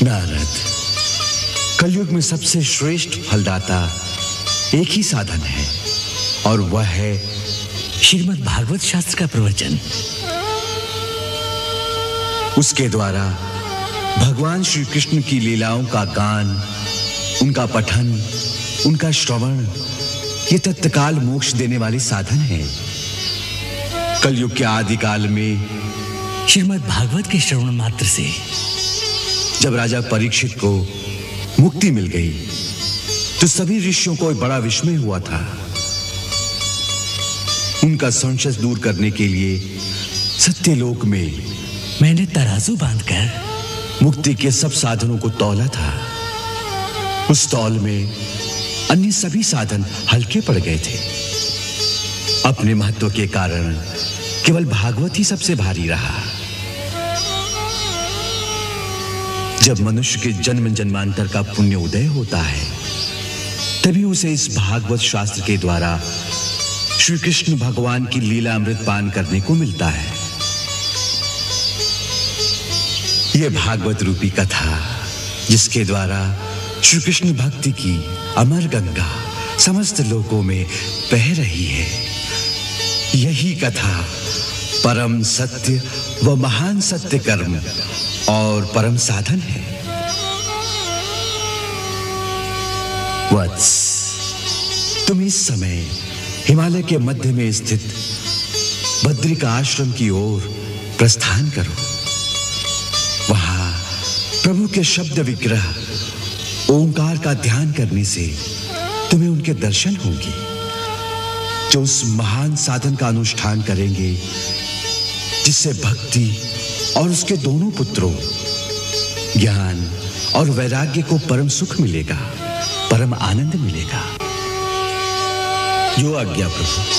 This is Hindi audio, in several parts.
नारद, कलयुग में सबसे श्रेष्ठ फलदाता एक ही साधन है और वह है श्रीमद् भागवत शास्त्र का प्रवचन। उसके द्वारा भगवान श्री कृष्ण की लीलाओं का गान, उनका पठन, उनका श्रवण ये तत्काल मोक्ष देने वाले साधन है। कलयुग के आदि काल में श्रीमद् भागवत के श्रवण मात्र से जब राजा परीक्षित को मुक्ति मिल गई तो सभी ऋषियों को बड़ा विस्मय हुआ था। उनका संशय दूर करने के लिए सत्यलोक में मैंने तराजू बांधकर मुक्ति के सब साधनों को तौला था। उस तौल में अन्य सभी साधन हल्के पड़ गए थे। अपने महत्व के कारण केवल भागवत ही सबसे भारी रहा। जब मनुष्य के जन्म जन्मांतर का पुण्य उदय होता है तभी उसे इस भागवत शास्त्र के द्वारा श्री कृष्ण भगवान की लीला अमृत पान करने को मिलता है। यह भागवत रूपी कथा जिसके द्वारा श्री कृष्ण भक्ति की अमर गंगा समस्त लोकों में बह रही है, यही कथा परम सत्य व महान सत्य कर्म और परम साधन है। वत्स, तुम इस समय हिमालय के मध्य में स्थित बद्रिका आश्रम की ओर प्रस्थान करो। वहां प्रभु के शब्द विग्रह ओंकार का ध्यान करने से तुम्हें उनके दर्शन होंगे, जो उस महान साधन का अनुष्ठान करेंगे जिससे भक्ति और उसके दोनों पुत्रों ज्ञान और वैराग्य को परम सुख मिलेगा, परम आनंद मिलेगा। जो आज्ञा प्रभु।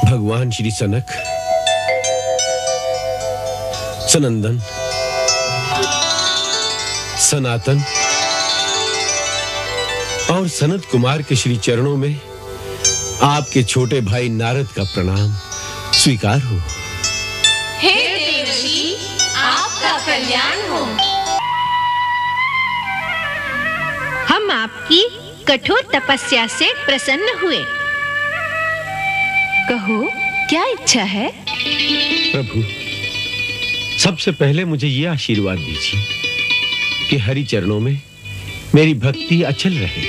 भगवान श्री सनक, सनंदन, सनातन और सनत कुमार के श्री चरणों में आपके छोटे भाई नारद का प्रणाम स्वीकार हो। हे देवर्षि, आपका कल्याण हो। हम आपकी कठोर तपस्या से प्रसन्न हुए। कहो, क्या इच्छा है? प्रभु, सबसे पहले मुझे यह आशीर्वाद दीजिए कि हरि चरणों में मेरी भक्ति अचल रहे।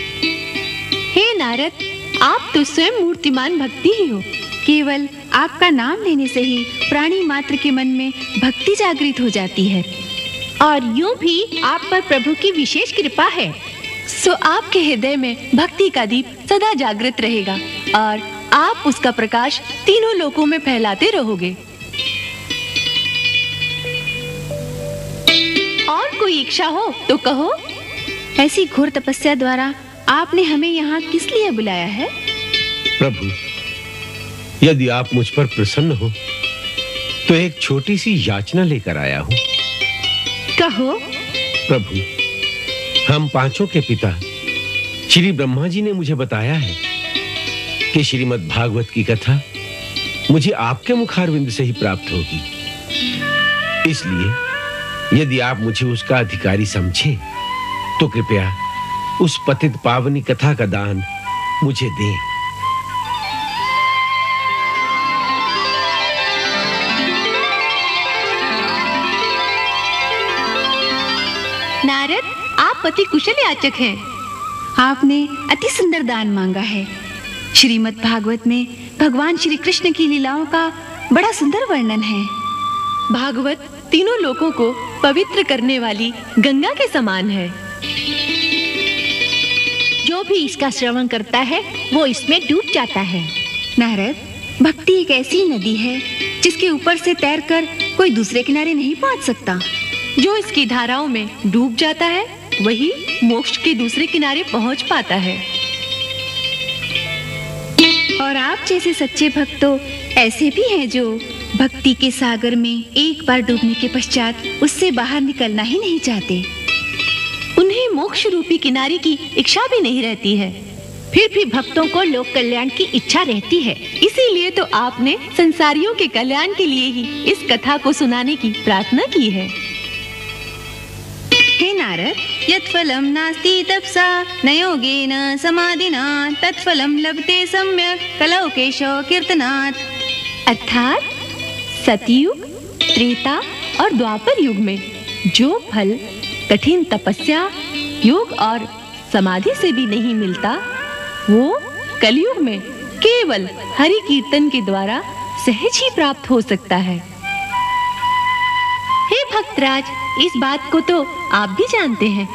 हे नारद, आप तो स्वयं मूर्तिमान भक्ति ही हो। केवल आपका नाम लेने से ही प्राणी मात्र के मन में भक्ति जागृत हो जाती है। और यूं भी आप पर प्रभु की विशेष कृपा है। सो आपके हृदय में भक्ति का दीप सदा जागृत रहेगा और आप उसका प्रकाश तीनों लोकों में फैलाते रहोगे। और कोई इच्छा हो तो कहो। ऐसी घोर तपस्या द्वारा आपने हमें यहाँ किस लिए बुलाया है? प्रभु, यदि आप मुझ पर प्रसन्न हो तो एक छोटी सी याचना लेकर आया हूँ। कहो। प्रभु, हम पांचों के पिता श्री ब्रह्मा जी ने मुझे बताया है कि श्रीमद् भागवत की कथा मुझे आपके मुखारविंद से ही प्राप्त होगी। इसलिए यदि आप मुझे उसका अधिकारी समझें तो कृपया उस पतित पावनी कथा का दान मुझे दें। नारद, आप पति कुशल याचक हैं। आपने अति सुंदर दान मांगा है। श्रीमद् भागवत में भगवान श्री कृष्ण की लीलाओं का बड़ा सुंदर वर्णन है। भागवत तीनों लोकों को पवित्र करने वाली गंगा के समान है। जो भी इसका श्रवण करता है वो इसमें डूब जाता है। नारद, भक्ति एक ऐसी नदी है जिसके ऊपर से तैरकर कोई दूसरे किनारे नहीं पहुंच सकता। जो इसकी धाराओं में डूब जाता है वही मोक्ष के दूसरे किनारे पहुंच पाता है। और आप जैसे सच्चे भक्त तो ऐसे भी हैं जो भक्ति के सागर में एक बार डूबने के पश्चात उससे बाहर निकलना ही नहीं चाहते। उन्हें मोक्ष रूपी किनारे की इच्छा भी नहीं रहती है, फिर भी भक्तों को लोक कल्याण की इच्छा रहती है। इसीलिए तो आपने संसारियों के कल्याण के लिए ही इस कथा को सुनाने की प्रार्थना की है। हे नारद, यत्फलं नास्ति तपसा न योगेन समाधिना तत्फलं लभते सम्यक् कलौकेशो कीर्तनात्। अर्थात सतयुग, त्रेता और द्वापर युग में जो फल कठिन तपस्या, योग और समाधि से भी नहीं मिलता, वो कलयुग में केवल हरि कीर्तन के द्वारा सहज ही प्राप्त हो सकता है। हे भक्तराज, इस बात को तो आप भी जानते हैं।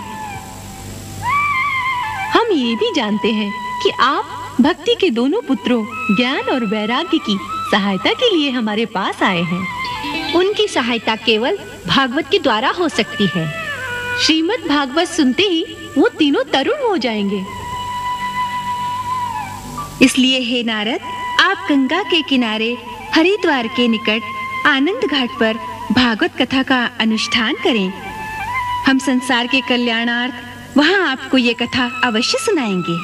हम ये भी जानते हैं कि आप भक्ति के दोनों पुत्रों ज्ञान और वैराग्य की सहायता के लिए हमारे पास आए हैं। उनकी सहायता केवल भागवत के द्वारा हो सकती है। श्रीमद् भागवत सुनते ही वो तीनों तरुण हो जाएंगे। इसलिए हे नारद, आप गंगा के किनारे हरिद्वार के निकट आनंद घाट पर भागवत कथा का अनुष्ठान करें। हम संसार के कल्याणार्थ वहां आपको ये कथा अवश्य सुनाएंगे।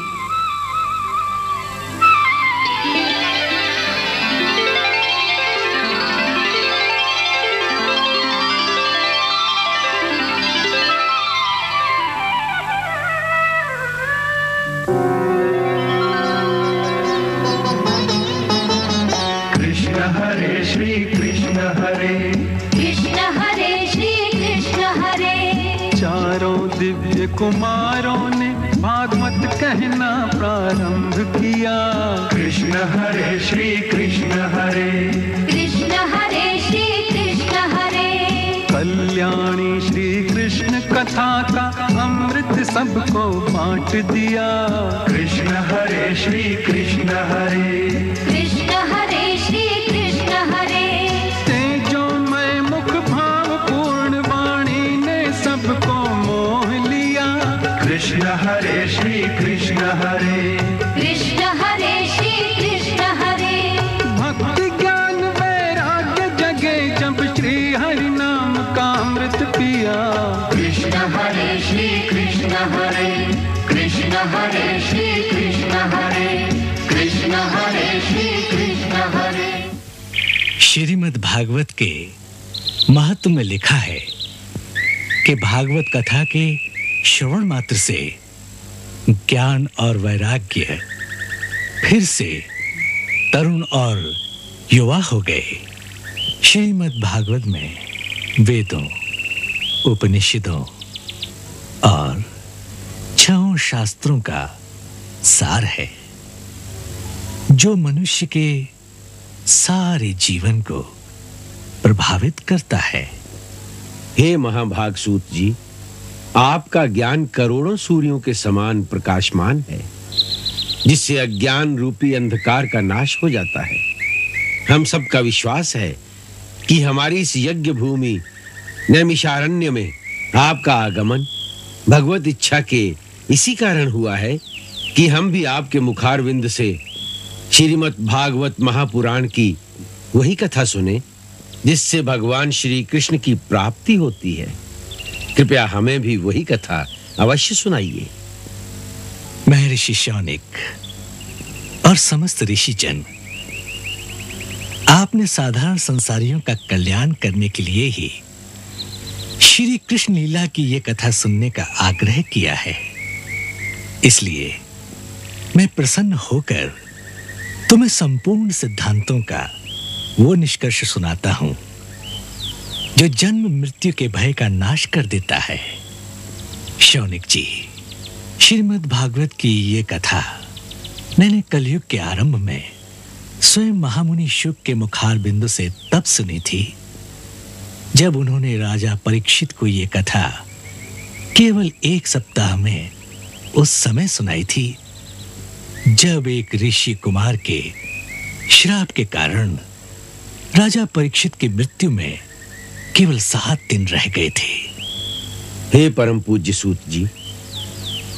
कृष्ण हरे श्री कृष्ण हरे, कृष्ण हरे श्री कृष्ण हरे। चारों दिव्य कुमारों ने भागवत कहना प्रारंभ किया। कृष्ण हरे श्री कृष्ण हरे, कृष्ण हरे श्री कृष्ण हरे। कल्याणी श्री कृष्ण कथा का अमृत सबको बांट दिया। कृष्ण हरे श्री कृष्ण हरे, कृष्ण हरे श्री कृष्ण हरे। तेजोमय मुख भाव पूर्ण वाणी ने सबको मोह लिया। कृष्ण हरे श्री कृष्ण हरे, कृष्ण हरे श्री कृष्ण हरे। भक्ति ज्ञान वैराग्य जगे जब श्री हरि नाम का अमृत पिया। कृष्ण हरे श्री कृष्ण हरे, कृष्ण हरे श्री कृष्ण हरे, कृष्ण हरे श्री कृष्ण हरे। श्रीमद् भागवत के महत्व में लिखा है कि भागवत कथा के श्रवण मात्र से ज्ञान और वैराग्य फिर से तरुण और युवा हो गए। श्रीमद् भागवत में वेदों, उपनिषदों और 6 शास्त्रों का सार है जो मनुष्य के सारे जीवन को प्रभावित करता है। हे महाभाग सूत जी, आपका ज्ञान करोड़ों सूर्यों के समान प्रकाशमान है, जिससे अज्ञान रूपी अंधकार का नाश हो जाता है। हम सबका विश्वास है कि हमारी इस यज्ञ भूमि नैमिषारण्य में आपका आगमन भगवत इच्छा के इसी कारण हुआ है कि हम भी आपके मुखारविंद से श्रीमद् भागवत महापुराण की वही कथा सुने जिससे भगवान श्री कृष्ण की प्राप्ति होती है। कृपया हमें भी वही कथा अवश्य सुनाइए। महर्षि शौनिक और समस्त ऋषिजन, आपने साधारण संसारियों का कल्याण करने के लिए ही श्री कृष्ण लीला की यह कथा सुनने का आग्रह किया है। इसलिए मैं प्रसन्न होकर तुम्हें संपूर्ण सिद्धांतों का वो निष्कर्ष सुनाता हूं जो जन्म मृत्यु के भय का नाश कर देता है। शौनिक जी, श्रीमद् भागवत की ये कथा मैंने कलयुग के आरंभ में स्वयं महामुनि शुक के मुखार बिंदु से तब सुनी थी जब उन्होंने राजा परीक्षित को ये कथा केवल 1 सप्ताह में उस समय सुनाई थी जब एक ऋषि कुमार के श्राप के कारण राजा परीक्षित की मृत्यु में केवल 7 दिन रह गए थे। हे परम पूज्य सूत जी,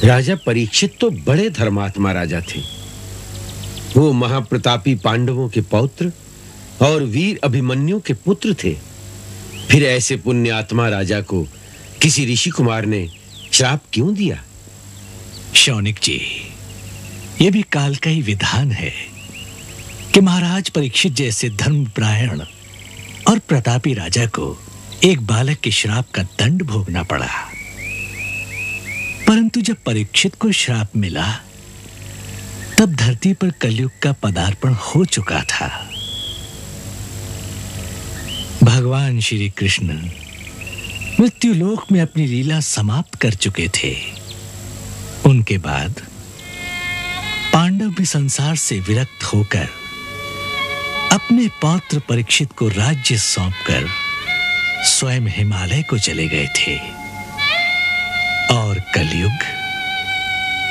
राजा परीक्षित तो बड़े धर्मात्मा राजा थे। वो महाप्रतापी पांडवों के पौत्र और वीर अभिमन्यु के पुत्र थे। फिर ऐसे पुण्यात्मा राजा को किसी ऋषि कुमार ने श्राप क्यों दिया? शौनिक जी, यह भी काल का ही विधान है कि महाराज परीक्षित जैसे धर्मपरायण और प्रतापी राजा को एक बालक के श्राप का दंड भोगना पड़ा। परंतु जब परीक्षित को श्राप मिला तब धरती पर कलयुग का पदार्पण हो चुका था। भगवान श्री कृष्ण मृत्युलोक में अपनी लीला समाप्त कर चुके थे। उनके बाद पांडव भी संसार से विरक्त होकर अपने पौत्र परीक्षित को राज्य सौंपकर स्वयं हिमालय को चले गए थे और कलयुग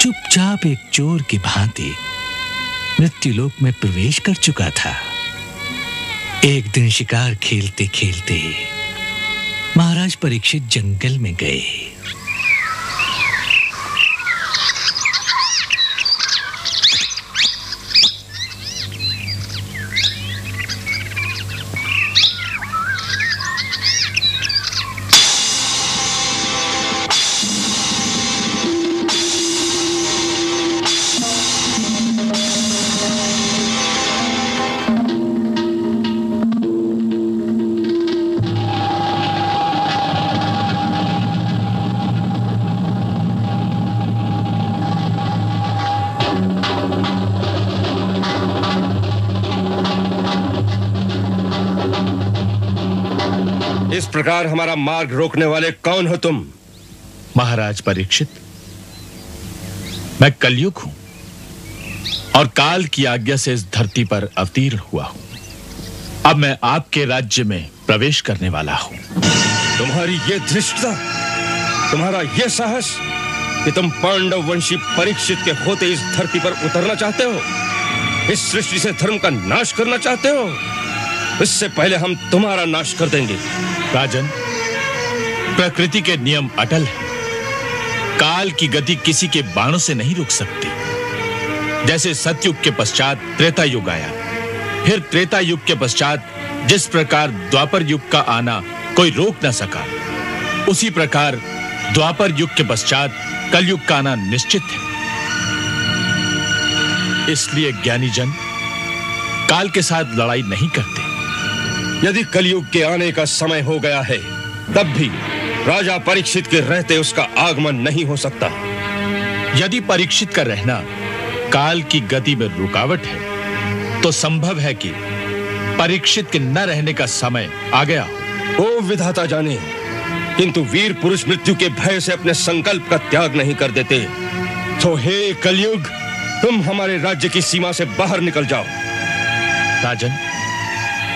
चुपचाप एक चोर की भांति मृत्युलोक में प्रवेश कर चुका था। एक दिन शिकार खेलते खेलते महाराज परीक्षित जंगल में गए। इस प्रकार हमारा मार्ग रोकने वाले कौन हो तुम? महाराज परीक्षित, मैं कलयुग हूं और काल की आज्ञा से इस धरती पर अवतीर्ण हुआ हूं। अब मैं आपके राज्य में प्रवेश करने वाला हूं। तुम्हारी ये धृष्टता, तुम्हारा ये साहस कि तुम पांडव वंशी परीक्षित के होते इस धरती पर उतरना चाहते हो, इस सृष्टि से धर्म का नाश करना चाहते हो। इससे पहले हम तुम्हारा नाश कर देंगे। राजन, प्रकृति के नियम अटल हैं। काल की गति किसी के बाणों से नहीं रुक सकती। जैसे सतयुग के पश्चात त्रेता युग आया, फिर त्रेता युग के पश्चात जिस प्रकार द्वापर युग का आना कोई रोक न सका, उसी प्रकार द्वापर युग के पश्चात कलयुग का आना निश्चित है। इसलिए ज्ञानी जन काल के साथ लड़ाई नहीं करते। यदि कलयुग के आने का समय हो गया है, तब भी राजा परीक्षित के रहते उसका आगमन नहीं हो सकता। यदि परीक्षित का रहना काल की गति में रुकावट है, तो संभव है कि परीक्षित के न रहने का समय आ गया हो। ओ विधाता जाने, किंतु वीर पुरुष मृत्यु के भय से अपने संकल्प का त्याग नहीं कर देते। तो हे कलयुग, तुम हमारे राज्य की सीमा से बाहर निकल जाओ। राजन,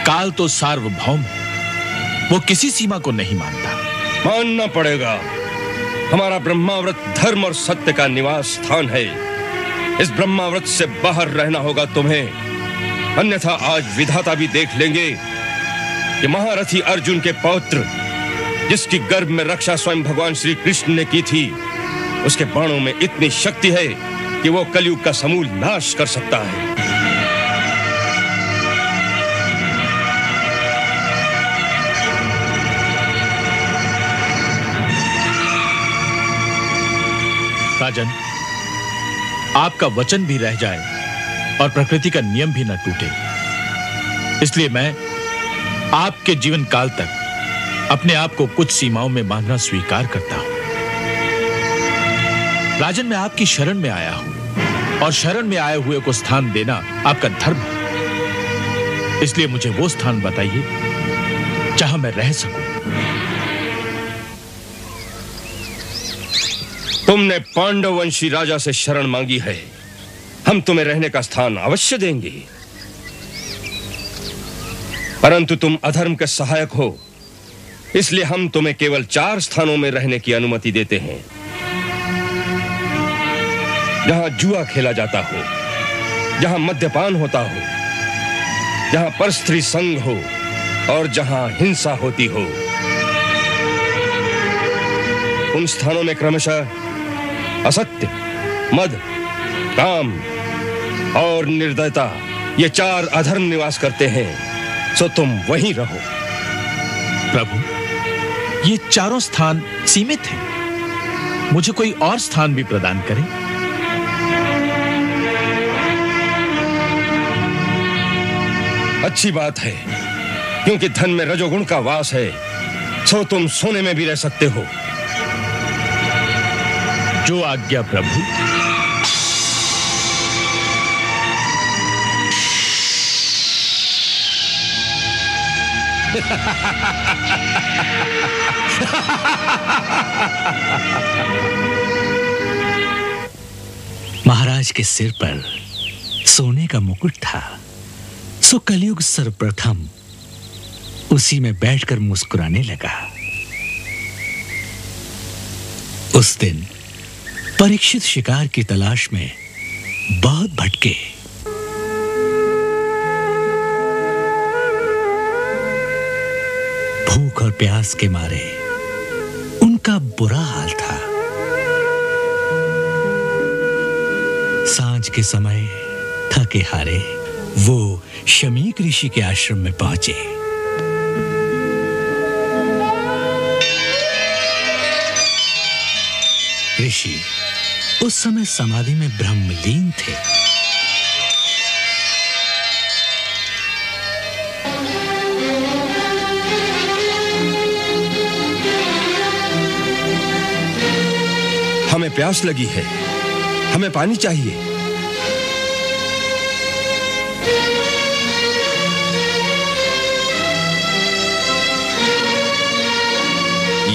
काल तो सार्वभौम है, वो किसी सीमा को नहीं मानता। मानना पड़ेगा। हमारा ब्रह्माव्रत धर्म और सत्य का निवास स्थान है। इस ब्रह्माव्रत से बाहर रहना होगा तुम्हें, अन्यथा आज विधाता भी देख लेंगे कि महारथी अर्जुन के पौत्र, जिसकी गर्भ में रक्षा स्वयं भगवान श्री कृष्ण ने की थी, उसके बाणों में इतनी शक्ति है कि वो कलयुग का समूल नाश कर सकता है। राजन, आपका वचन भी रह जाए और प्रकृति का नियम भी न टूटे, इसलिए मैं आपके जीवन काल तक अपने आप को कुछ सीमाओं में बांधना स्वीकार करता हूं। राजन, मैं आपकी शरण में आया हूं और शरण में आए हुए को स्थान देना आपका धर्म है। इसलिए मुझे वो स्थान बताइए जहां मैं रह सकूं। तुमने पांडववंशी राजा से शरण मांगी है, हम तुम्हें रहने का स्थान अवश्य देंगे, परंतु तुम अधर्म के सहायक हो, इसलिए हम तुम्हें केवल 4 स्थानों में रहने की अनुमति देते हैं। जहां जुआ खेला जाता हो, जहां मद्यपान होता हो, जहां परस्त्री संग हो और जहां हिंसा होती हो। उन स्थानों में क्रमशः असत्य, मद, काम और निर्दयता, ये 4 अधर्म निवास करते हैं, सो तुम वहीं रहो। प्रभु, ये चारों स्थान सीमित हैं, मुझे कोई और स्थान भी प्रदान करें। अच्छी बात है, क्योंकि धन में रजोगुण का वास है, सो तुम सोने में भी रह सकते हो। जो आज्ञा प्रभु। महाराज के सिर पर सोने का मुकुट था, सो कलयुग सर्वप्रथम उसी में बैठकर मुस्कुराने लगा। उस दिन परीक्षित शिकार की तलाश में बहुत भटके। भूख और प्यास के मारे उनका बुरा हाल था। सांझ के समय थके हारे वो शमीक ऋषि के आश्रम में पहुंचे। ऋषि उस समय समाधि में ब्रह्मलीन थे। हमें प्यास लगी है, हमें पानी चाहिए।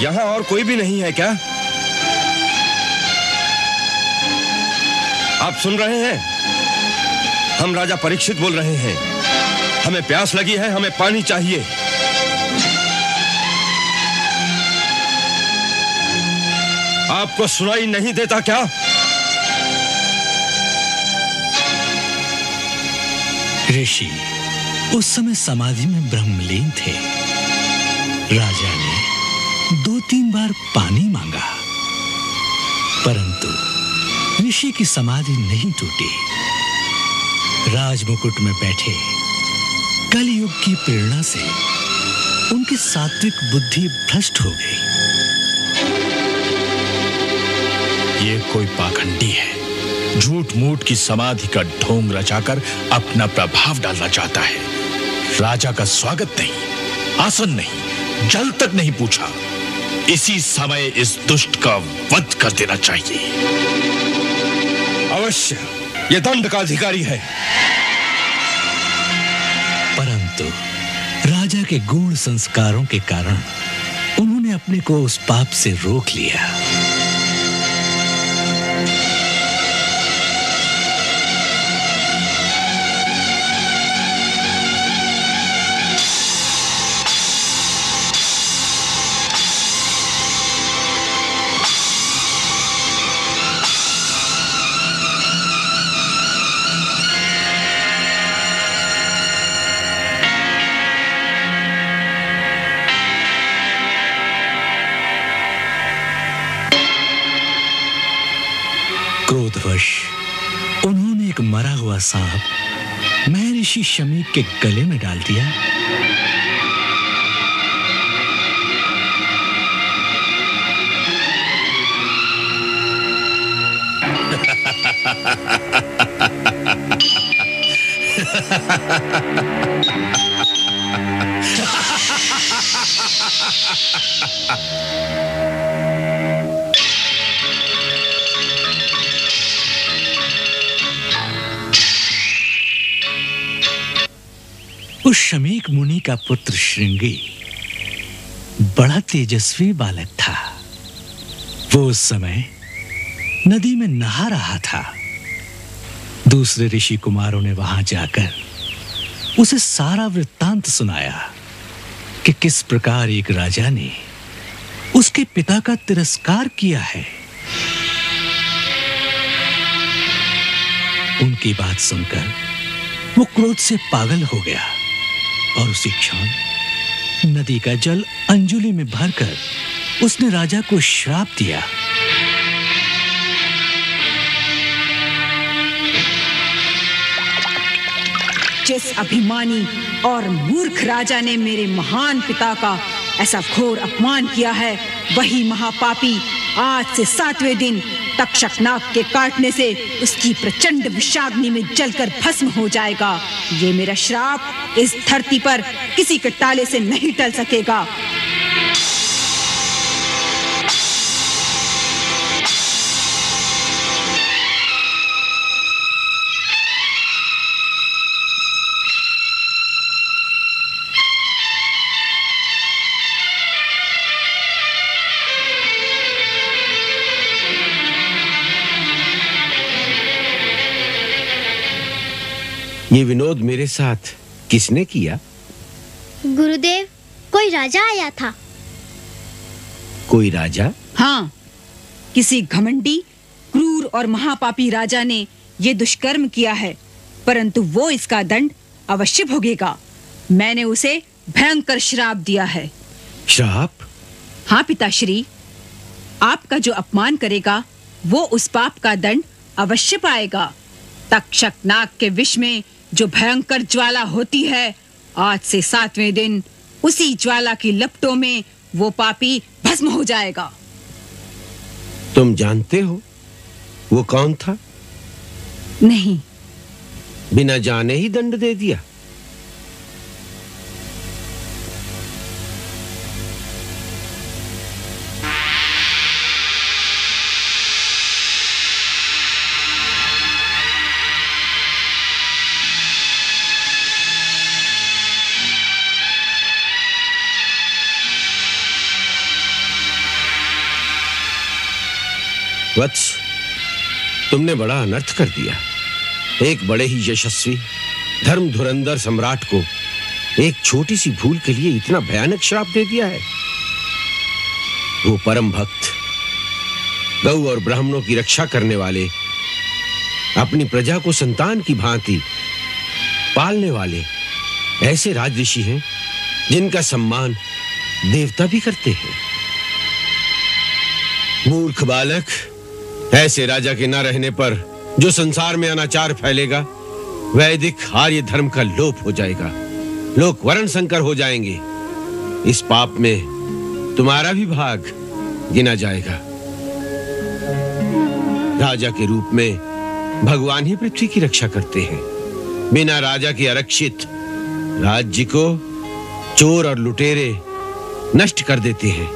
यहां और कोई भी नहीं है क्या? आप सुन रहे हैं? हम राजा परीक्षित बोल रहे हैं। हमें प्यास लगी है, हमें पानी चाहिए। आपको सुनाई नहीं देता क्या? ऋषि उस समय समाधि में ब्रह्मलीन थे। राजा ने 2-3 बार पानी मांगा, परंतु ऋषि की समाधि नहीं टूटी। राजमुकुट में बैठे कलयुग की प्रेरणा से उनकी सात्विक बुद्धि भ्रष्ट हो गई। ये कोई पाखंडी है, झूठ मूठ की समाधि का ढोंग रचाकर अपना प्रभाव डालना चाहता है। राजा का स्वागत नहीं, आसन नहीं, जल तक नहीं पूछा। इसी समय इस दुष्ट का वध कर देना चाहिए। अवश्य, यह दंड का अधिकारी है। परंतु राजा के गूढ़ संस्कारों के कारण उन्होंने अपने को उस पाप से रोक लिया। क्रोधवश उन्होंने एक मरा हुआ सांप महर्षि शमीक के गले में डाल दिया। उस शमीक मुनि का पुत्र श्रृंगी बड़ा तेजस्वी बालक था। वो उस समय नदी में नहा रहा था। दूसरे ऋषि कुमारों ने वहां जाकर उसे सारा वृत्तांत सुनाया कि किस प्रकार एक राजा ने उसके पिता का तिरस्कार किया है। उनकी बात सुनकर वो क्रोध से पागल हो गया और उसी क्षण नदी का जल अंजुलि में भरकर उसने राजा को श्राप दिया। जिस अभिमानी और मूर्ख राजा ने मेरे महान पिता का ऐसा घोर अपमान किया है, वही महापापी आज से 7वें दिन तक्षक नाग के काटने से उसकी प्रचंड विषाग्नि में जलकर भस्म हो जाएगा। ये मेरा श्राप इस धरती पर किसी के टाले से नहीं टल सकेगा। ये विनोद मेरे साथ किसने किया? गुरुदेव, कोई राजा आया था। कोई राजा? हाँ, किसी घमंडी, क्रूर और महापापी राजा ने ये दुष्कर्म किया है, परंतु वो इसका दंड अवश्य भोगेगा। मैंने उसे भयंकर श्राप दिया है। श्राप? हाँ पिताश्री, आपका जो अपमान करेगा वो उस पाप का दंड अवश्य पाएगा। तक्षक नाग के विष में जो भयंकर ज्वाला होती है, आज से 7वें दिन उसी ज्वाला की लपटों में वो पापी भस्म हो जाएगा। तुम जानते हो वो कौन था? नहीं। बिना जाने ही दंड दे दिया? वत्स, तुमने बड़ा अनर्थ कर दिया। एक बड़े ही यशस्वी धर्म धुरंधर सम्राट को एक छोटी सी भूल के लिए इतना भयानक श्राप दे दिया है। वो परम भक्त, गौ और ब्राह्मणों की रक्षा करने वाले, अपनी प्रजा को संतान की भांति पालने वाले ऐसे राजऋषि हैं जिनका सम्मान देवता भी करते हैं। मूर्ख बालक, ऐसे राजा के न रहने पर जो संसार में अनाचार फैलेगा, वैदिक आर्य धर्म का लोप हो जाएगा, लोग वर्ण संकर हो जाएंगे। इस पाप में तुम्हारा भी भाग गिना जाएगा। राजा के रूप में भगवान ही पृथ्वी की रक्षा करते हैं। बिना राजा के आरक्षित राज्य को चोर और लुटेरे नष्ट कर देते हैं।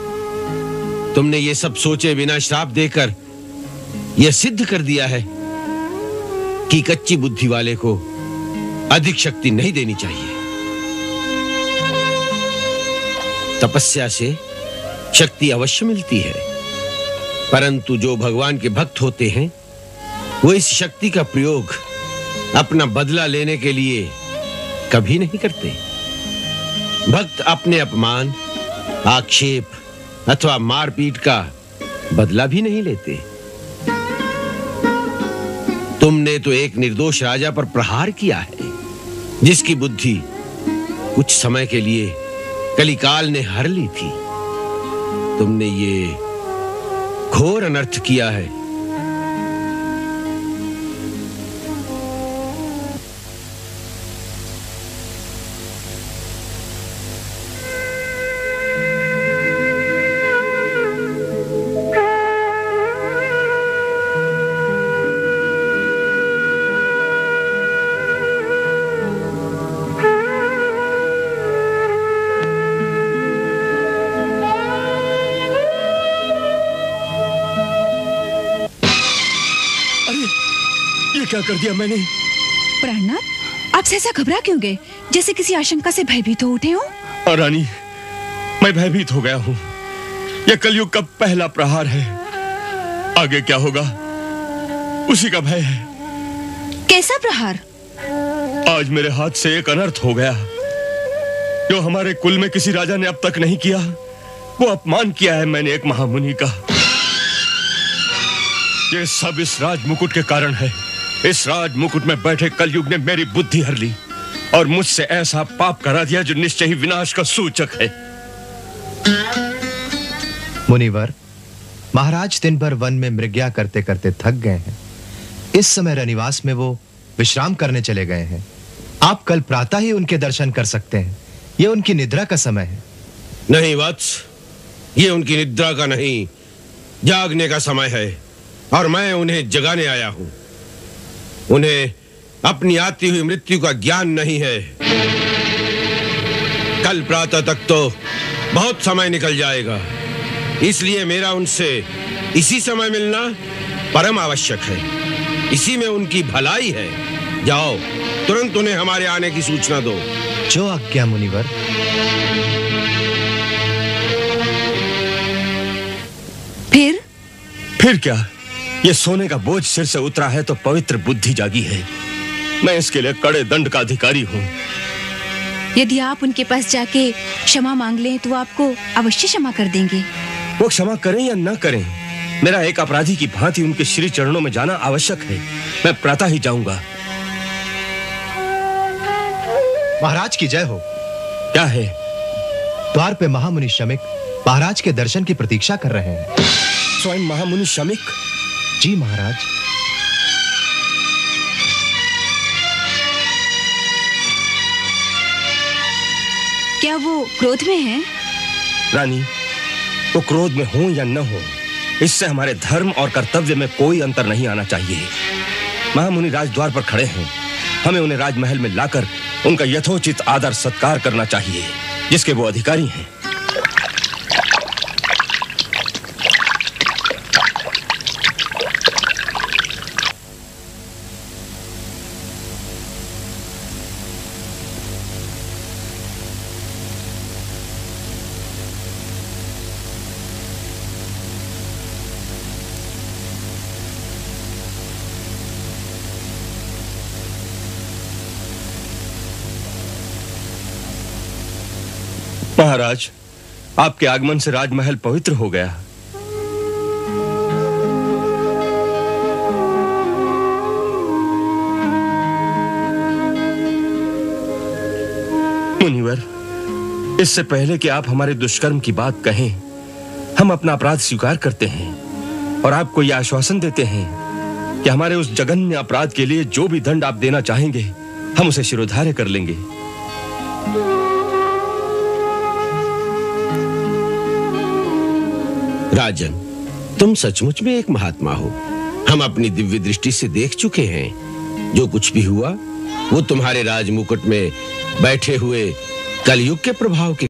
तुमने ये सब सोचे बिना श्राप देकर यह सिद्ध कर दिया है कि कच्ची बुद्धि वाले को अधिक शक्ति नहीं देनी चाहिए। तपस्या से शक्ति अवश्य मिलती है, परंतु जो भगवान के भक्त होते हैं वो इस शक्ति का प्रयोग अपना बदला लेने के लिए कभी नहीं करते। भक्त अपने अपमान, आक्षेप अथवा मारपीट का बदला भी नहीं लेते। तुमने तो एक निर्दोष राजा पर प्रहार किया है, जिसकी बुद्धि कुछ समय के लिए कलिकाल ने हर ली थी। तुमने ये घोर अनर्थ किया है। क्या कर दिया मैंने? प्राणनाथ, आप ऐसा घबरा क्यों गए, जैसे किसी आशंका से भयभीत हो उठे हो? और रानी, मैं भयभीत हो गया हूँ। यह कलयुग का पहला प्रहार है। आगे क्या होगा उसी का भय है। कैसा प्रहार? आज मेरे हाथ से एक अनर्थ हो गया जो हमारे कुल में किसी राजा ने अब तक नहीं किया। वो अपमान किया है मैंने एक महामुनि का। ये सब इस राजमुकुट के कारण है। इस राजमुकुट में बैठे कलयुग ने मेरी बुद्धि हर ली और मुझसे ऐसा पाप करा दिया जो निश्चय ही विनाश का सूचक है। मुनिवर, महाराज दिन भर वन में मृग्या करते करते थक गए हैं। इस समय रनिवास में वो विश्राम करने चले गए हैं। आप कल प्रातः ही उनके दर्शन कर सकते हैं। ये उनकी निद्रा का समय है। नहीं वत्स, ये उनकी निद्रा का नहीं, जागने का समय है और मैं उन्हें जगाने आया हूं। उन्हें अपनी आती हुई मृत्यु का ज्ञान नहीं है। कल प्रातः तक तो बहुत समय निकल जाएगा, इसलिए मेरा उनसे इसी समय मिलना परम आवश्यक है। इसी में उनकी भलाई है। जाओ, तुरंत उन्हें हमारे आने की सूचना दो। जो आज्ञा मुनिवर। फिर क्या? ये सोने का बोझ सिर से उतरा है तो पवित्र बुद्धि जागी है। मैं इसके लिए कड़े दंड का अधिकारी हूँ। यदि आप उनके पास जाके क्षमा मांग लें तो वो आपको अवश्य क्षमा कर देंगे। वो क्षमा करें या न करें, मेरा एक अपराधी की भांति उनके श्री चरणों में जाना आवश्यक है। मैं प्रातः ही जाऊंगा। महाराज की जय हो। क्या है? द्वार पे महामुनि शमिक महाराज के दर्शन की प्रतीक्षा कर रहे हैं। स्वयं महामुनि शमिक? जी महाराज। क्या वो क्रोध में हैं? रानी, वो क्रोध में हो या न हो, इससे हमारे धर्म और कर्तव्य में कोई अंतर नहीं आना चाहिए। महामुनि राजद्वार पर खड़े हैं। हमें उन्हें राजमहल में लाकर उनका यथोचित आदर सत्कार करना चाहिए, जिसके वो अधिकारी हैं। महाराज, आपके आगमन से राजमहल पवित्र हो गया। मुनिवर, इससे पहले कि आप हमारे दुष्कर्म की बात कहें, हम अपना अपराध स्वीकार करते हैं और आपको यह आश्वासन देते हैं कि हमारे उस जघन्य अपराध के लिए जो भी दंड आप देना चाहेंगे, हम उसे शिरोधार्य कर लेंगे। राजन, तुम सचमुच में एक महात्मा हो। हम अपनी दिव्य दृष्टि से देख चुके हैं। जो कुछ भी हुआ वो तुम्हारे राजमुकुट में बैठे हुए कलयुग के प्रभाव के